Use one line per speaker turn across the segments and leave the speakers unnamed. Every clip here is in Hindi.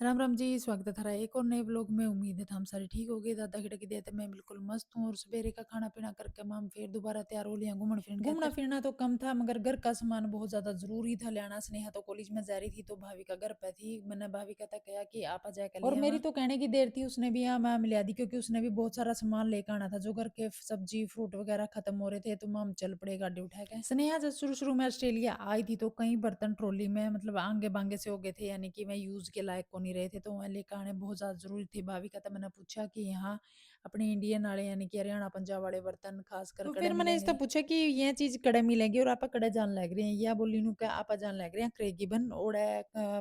राम राम जी, स्वागत है थारा एक और नए व्लॉग में। उम्मीद है हम सारे ठीक हो गए। दादा खिड़की की देते मैं बिल्कुल मस्त हूँ और सवेरे का खाना पीना करके हम फिर दोबारा तैयार हो लिया घूमना फिरना तो कम था मगर घर का सामान बहुत ज्यादा जरूरी था लेना। स्नेहा तो कॉलेज में जा रही थी तो भाभी का घर पे थी। मैंने भाभी का था कहा कि आप आ जाकर और मेरी तो कहने की देर थी, उसने भी यहाँ मैम लिया दी क्योंकि उसने भी बहुत सारा सामान लेकर आना था। जो घर के सब्जी फ्रूट वगैरह खत्म हो रहे थे तो हम चल पड़े गाड़ी उठा के। स्नेहा जब शुरू शुरू में ऑस्ट्रेलिया आई थी तो कई बर्तन ट्रॉली में मतलब आंगे बांगे से हो गए थे, यानी कि मैं यूज के लायक को नहीं रहे थे, तो वहाँ लेकर आने बहुत ज्यादा जरूरी थे। भाभी का था मैंने पूछा कि यहाँ अपने इंडियन वाले यानी कि हरियाणा पंजाब वाले बर्तन खासकर तो फिर मैंने इससे पूछा कि ये चीज कड़े मिलेंगे और आप कड़े जान लग रहे हैं या बोली नु क्या आप जान लग रहे हैं क्रेगिबन ओड़ा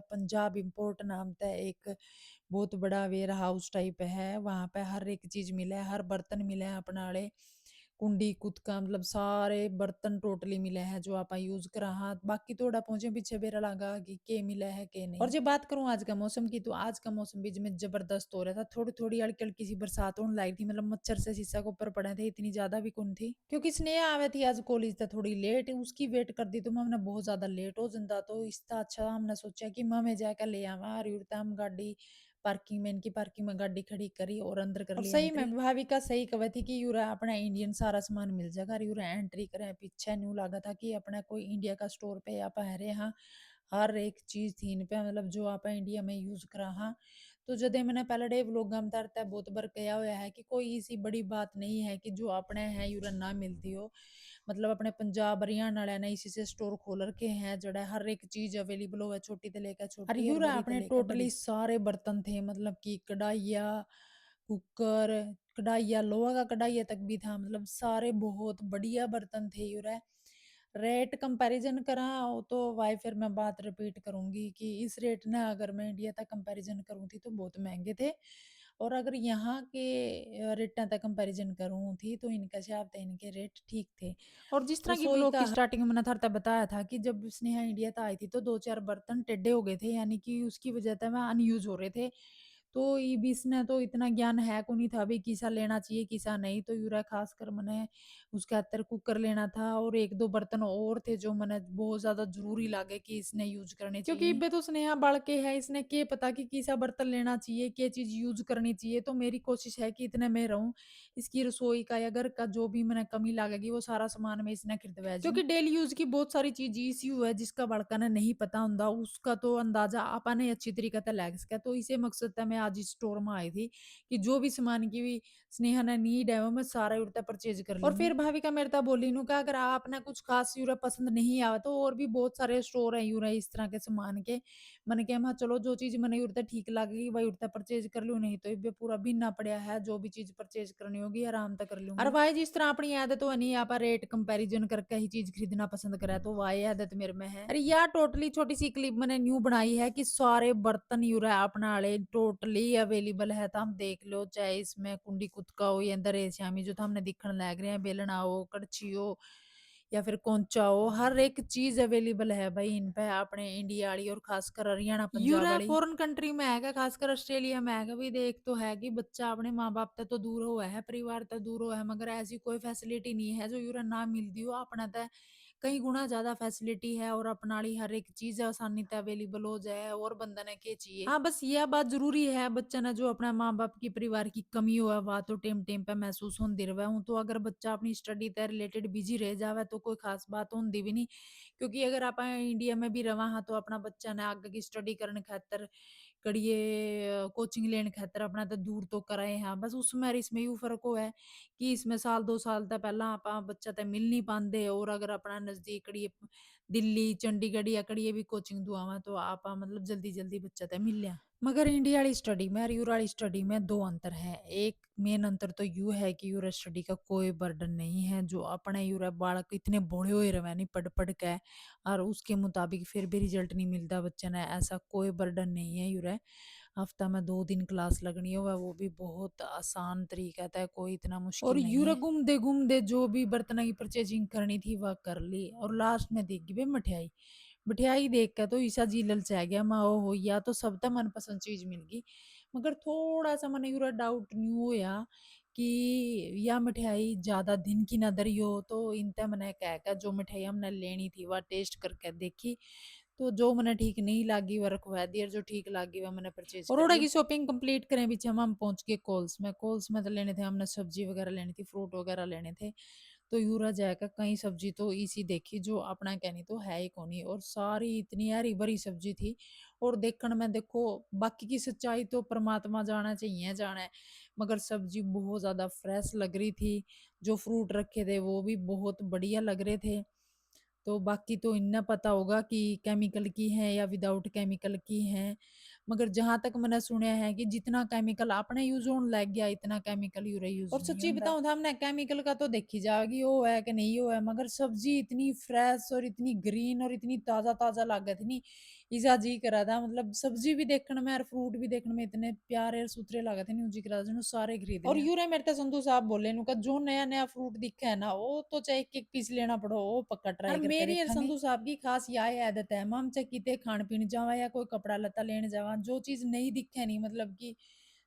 पंजाब इम्पोर्ट नाम था एक बहुत बड़ा वेयर हाउस टाइप है। वहां पे हर एक चीज मिला है, हर बर्तन मिले हैं अपना वाले कुंडी कुदका मतलब सारे बर्तन टोटली मिले हैं जो आप यूज करा। हाँ बाकी थोड़ा पहुंचे पीछे बेरा लगा कि के मिला है के नहीं। और जब बात करूं आज का मौसम की तो आज का मौसम भी में जबरदस्त हो रहा था। थोड़ी थोड़ी हल्की हल्की सी बरसात होने लगी थी, मतलब मच्छर से शीशा के ऊपर पड़े थे, इतनी ज्यादा भी कौन थी क्योंकि स्नेहा आवे थी आज कॉलेज था थोड़ी लेट, उसकी वेट कर दी तो हमने बहुत ज्यादा लेट हो जाता। तो इससे अच्छा हमने सोचा कि मैं जाकर ले आवा हम गाड़ी पार्किंग में इनकी पार्किंग में गाड़ी खड़ी करी और अंदर कर लिया। सही में भाभी का सही कहे थी कि यूरा अपना इंडियन सारा सामान मिल जाएगा। यूरा एंट्री करें पीछे न्यू लगा था कि अपना कोई इंडिया का स्टोर पे आप है हाँ हर एक चीज थी इन पे मतलब जो आप इंडिया में यूज करा। हाँ तो जदे मैंने पहले डे व्लॉग में उतारता है बहुत बार कहा हुआ है कि कोई ऐसी बड़ी बात नहीं है कि जो अपने हैं यूरा ना मिलती हो। मतलब अपने पंजाब हरियाणा वाले ने इसी से स्टोर खोल रखे हैं जड़ा हर एक चीज अवेलेबल हो छोटी से लेकर छोटी और यूरा अपने टोटली सारे बर्तन थे, मतलब कि कढ़ाइया कुकर कढ़ाइया लोहा का कढ़ाइया तक भी था, मतलब सारे बहुत बढ़िया बर्तन थे यूरा। रेट कंपैरिजन करा हो तो वाई फिर मैं बात रिपीट करूंगी कि इस रेट ने अगर मैं इंडिया तक कंपैरिजन करूँ थी तो बहुत महंगे थे और अगर यहाँ के रेट तक कंपैरिजन करूँ थी तो इनका हिसाब था इनके रेट ठीक थे। और जिस तरह की व्लॉग की स्टार्टिंग में मैंने था बताया था कि जब स्नेहा इंडिया तक आई थी तो दो चार बर्तन टेढ़े हो गए थे, यानी कि उसकी वजह से वह अनयूज हो रहे थे। तो ये बीस ने तो इतना ज्ञान है को नहीं था भी किसा लेना चाहिए किसा नहीं, तो यूरा खासकर मैंने उसके अंदर कुकर लेना था और एक दो बर्तन और थे जो मैंने बहुत ज्यादा जरूरी लगे कि इसने यूज करने चाहिए क्योंकि इब्बे तो स्नेहा बाल के है, इसने के पता कि किसा बर्तन लेना चाहिए क्या चीज यूज करनी चाहिए। तो मेरी कोशिश है कि इतने में रहूं इसकी रसोई का या घर का जो भी मैंने कमी लगेगी वो सारा सामान में इसने खरीदवाया क्योंकि डेली यूज की बहुत सारी चीज इश्यू है जिसका बड़का ने नहीं पता होता उसका तो अंदाजा आपने अच्छी तरीके से लग सका। तो इसे मकसद था मैं आज स्टोर में आई थी कि जो भी सामान की भी स्नेहा ने नीड है वो मैं सारा उड़ता परचेज कर और फिर भाभी का मेरे बोली नु का अगर आपने कुछ खास यूरा पसंद नहीं आवा तो और भी बहुत सारे स्टोर है यूरा इस तरह के सामान के। मैंने कहा हाँ चलो जो चीज मैंने उड़ता ठीक लगेगी वही उड़ता परचेज कर लू, नहीं तो ये पूरा बिना पड़ा है जो भी चीज परचेज करनी होगी आराम तक कर लूंगी। और भाई जिस तरह अपनी आदत तो नहीं आप रेट कंपैरिजन करके ही चीज खरीदना पसंद करे तो वाई आदत मेरे में है। अरे यार टोटली छोटी सी क्लिप मैंने न्यू बनाई है कि सारे बर्तन यूरा अपना वाले टोटली अवेलेबल है, तो हम देख लो चाहे इसमें कुंडी कुतका हो या अंदर श्यामी जो हमने दिखने लग रहे हैं बेलना हो कड़छी हो या फिर कौंचा हो हर एक चीज अवेलेबल है भाई इन पे अपने इंडिया वाली और खासकर हरियाणा पंजाब वाली। फॉरेन कंट्री में है खासकर ऑस्ट्रेलिया में है भी देख तो है कि बच्चा अपने माँ बाप तक तो दूर हुआ है परिवार तक दूर हुआ है मगर ऐसी कोई फैसिलिटी नहीं है जो यूरा ना मिलती हो अपना तय कई गुना ज्यादा फैसिलिटी है और अपनाली हर एक चीज आसानी से अवेलेबल हो जाए और बंदा ने के चाहिए। हाँ बस यह बात जरूरी है बच्चा ने जो अपना माँ बाप की परिवार की कमी हुआ वह तो टेम टेम पे महसूस होती रहे हूँ। तो अगर बच्चा अपनी स्टडी से रिलेटेड बिजी रह जावे तो कोई खास बात होती भी नहीं, क्योंकि अगर आप इंडिया में भी रवा हाँ तो अपना बच्चा ने आगे की स्टडी करने खातर कड़िए कोचिंग लेने खातर अपना तो दूर तो कराए हाँ बस उसमें और इसमें यू फर्क हो है कि इसमें साल दो साल तक पहला आप बच्चा तक मिल नहीं पाते और अगर अपना नजदीक कड़िए दिल्ली चंडीगढ़ या कड़िए भी कोचिंग दुआवा तो आप मतलब जल्दी जल्दी बच्चा तक मिल लिया। मगर इंडिया वाली स्टडी में और यूर वाली स्टडी में दो अंतर है। एक मेन अंतर तो यू है कि यूरा स्टडी का कोई बर्डन नहीं है जो अपने यूरा बालक इतने बड़े हुए रहे नहीं पढ़ पढ़ के और उसके मुताबिक फिर भी रिजल्ट नहीं मिलता बच्चे ने, ऐसा कोई बर्डन नहीं है यूरा। हफ्ता में 2 दिन क्लास लगनी हो वो भी बहुत आसान तरीका था, कोई इतना मुश्किल और नहीं यूरा है। घूमते घूमते जो भी बर्तन की परचेजिंग करनी थी वह कर ली और लास्ट में देगी भाई मिठाई। मिठाई देख के तो ईसा जी ललचा गया माँ हो या तो सब तक मनपसंद चीज मिल गई मगर थोड़ा सा मन यूरा डाउट न्यू होया कि या मिठाई ज्यादा दिन की ना दरी हो। तो इनते मैंने कह जो मिठाई हमने लेनी थी वह टेस्ट करके देखी तो जो मने ठीक नहीं लागी वो रखवा दी और जो ठीक लागी वो मैंने परचेज और ओड़ा की शॉपिंग कंप्लीट करें पीछे हम पहुंच गए कॉल्स में तो लेने थे हमने सब्जी वगैरह लेनी थी फ्रूट वगैरह लेने थे। तो यूरा जाएगा कहीं सब्जी तो इसी देखी जो अपना कहनी तो है ही कोनी और सारी इतनी हरी भरी सब्जी थी। और देखने में देखो बाकी की सच्चाई तो परमात्मा जाना चाहिए जाना है मगर सब्जी बहुत ज्यादा फ्रेश लग रही थी। जो फ्रूट रखे थे वो भी बहुत बढ़िया लग रहे थे। तो बाकी तो इतना पता होगा कि केमिकल की है या विदाउट केमिकल की है। मगर जहां तक मैंने सुना है कि जितना केमिकल आपने यूज होने लग गया इतना केमिकल यूरे यूज और सच्ची बताऊं था हमने केमिकल का तो देखी जाएगी वो है कि नहीं वो है मगर सब्जी इतनी फ्रेश और इतनी ग्रीन और इतनी ताजा ताजा लागत नहीं। इजा जी करा था मतलब सब्जी भी देखने में और फ्रूट भी देखने में इतने प्यारे और सुथरे लागत नहीं जी करा था सारे खरीद और यूरे मेरे तो संधू साहब बोले नु का जो नया नया फ्रूट दिखा है ना वो तो चाहे एक एक पीस लेना पड़ो वो पक्का ट्राई करके मेरी और संधू साहब की खास यह आदत है हम चाहे किते खान पीन जावा या कोई कपड़ा लता लेने जावा जो चीज नहीं दिखे नहीं मतलब कि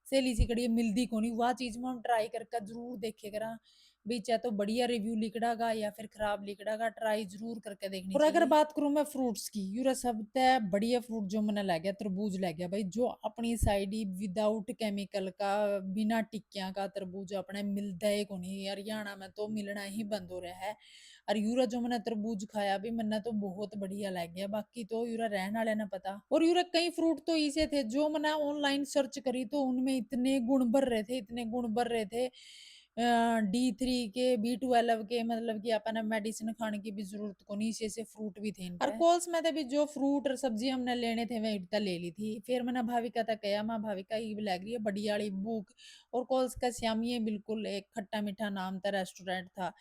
सहेली सी कड़ी मिलदी को नहीं वह चीज में हम ट्राई करके जरूर देखे करा भी चाहे तो बढ़िया रिव्यू लिखड़ागा या फिर खराब लिखड़ागा ट्राई जरूर करके देखनी और अगर बात करूं मैं फ्रूट्स की यूरा सब तय बढ़िया फ्रूट जो मैंने ला गया तरबूज ला गया भाई जो अपनी साइड ही विदाउट केमिकल का बिना टिक्कियां का तरबूज अपने मिलता है को नहीं हरियाणा में तो मिलना ही बंद हो रहा है। और यूरा जो मैंने तरबूज खाया भी मैंने तो बहुत बढ़िया लग गया बाकी तो यूरा रहने वाले ना पता और यूरा कई फ्रूट तो ऐसे थे जो मैंने ऑनलाइन सर्च करी तो उनमें इतने गुण भर रहे थे इतने गुण भर रहे थे D3 के B12 के मतलब कि अपन मेडिसिन खाने की भी जरूरत को नहीं से फ्रूट भी थे और कॉल्स में तो भी जो फ्रूट और सब्जी हमने लेने थे वही इतना ले ली थी फिर मैंने भाविका तक कहा माँ भाविका ये भी लग रही है बढ़िया वाली भूख और कॉल्स का श्यामी बिल्कुल एक खट्टा मीठा नाम था रेस्टोरेंट था।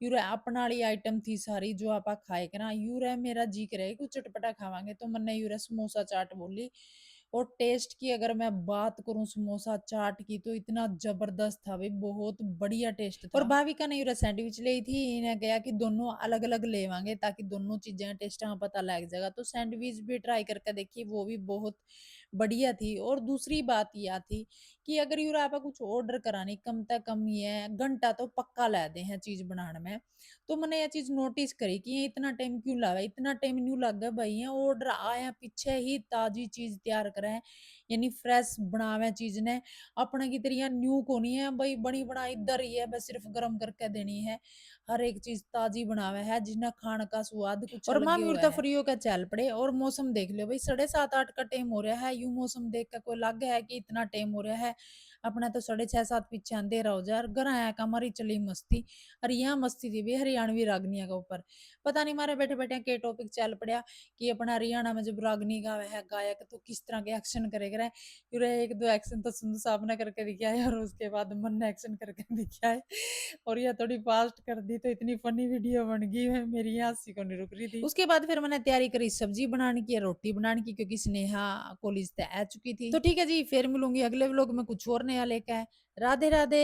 यूरा अपना वाली आइटम थी सारी जो आप खाए के ना यूरा मेरा जी करे कुछ चटपटा खावांगे तो मैंने यूरा समोसा चाट बोली। और टेस्ट की अगर मैं बात करूं समोसा चाट की तो इतना जबरदस्त था भाई बहुत बढ़िया टेस्ट था और भाविका ने यूरा सैंडविच ली थी इन्हें कहा कि दोनों अलग अलग लेवांगे ताकि दोनों चीजें टेस्ट का पता लग जाएगा तो सैंडविच भी ट्राई करके देखी वो भी बहुत बढ़िया थी। और दूसरी बात यह थी कि अगर यूरा आप कुछ ऑर्डर करानी कम तक कम ही है घंटा तो पक्का ला दे हैं चीज बनाने में। तो मैंने यह चीज नोटिस करी कि ये इतना टाइम क्यों लगा इतना टाइम न्यू लग गया भाई है ऑर्डर आया पीछे ही ताजी चीज तैयार करें यानी फ्रेश बनावे चीज ने अपने की तरह न्यू को नहीं है भाई बनी बनाई इधर ही है बस सिर्फ गर्म करके देनी है। हर एक चीज ताजी बनावे है जिन्हें खाने का स्वाद कुछ और मामी उड़ता फ्री होकर चल पड़े और मौसम देख लो भाई 7:30 8 का टाइम हो रहा है यूं मौसम देख कर कोई लग है कि इतना टाइम हो रहा है अपना तो 6:30 7 पीछे अंधेरा हो जाए घर आया का हमारी चली मस्ती। और यहाँ मस्ती थी भी हरियाणवी रागनिया के ऊपर पता नहीं मारे बैठे बैठे के टॉपिक चल पड़ा कि अपना हरियाणा में जब रागनी गावे है गायक तो किस तरह के एक्शन करेगा फिर एक दो एक्शन तो संधू साहब ने करके दिखाया है और उसके बाद मन ने एक्शन करके दिखाया है। और यह थोड़ी फास्ट कर दी तो इतनी फनी वीडियो बन गई है मेरी यहाँ हंसी को नहीं रुक रही थी। उसके बाद फिर मैंने तैयारी करी सब्जी बनाने की रोटी बनाने की क्योंकि स्नेहा कॉलेज से आ चुकी थी। तो ठीक है जी फिर मिलूंगी अगले व्लॉग में कुछ और नया लेकर। राधे राधे।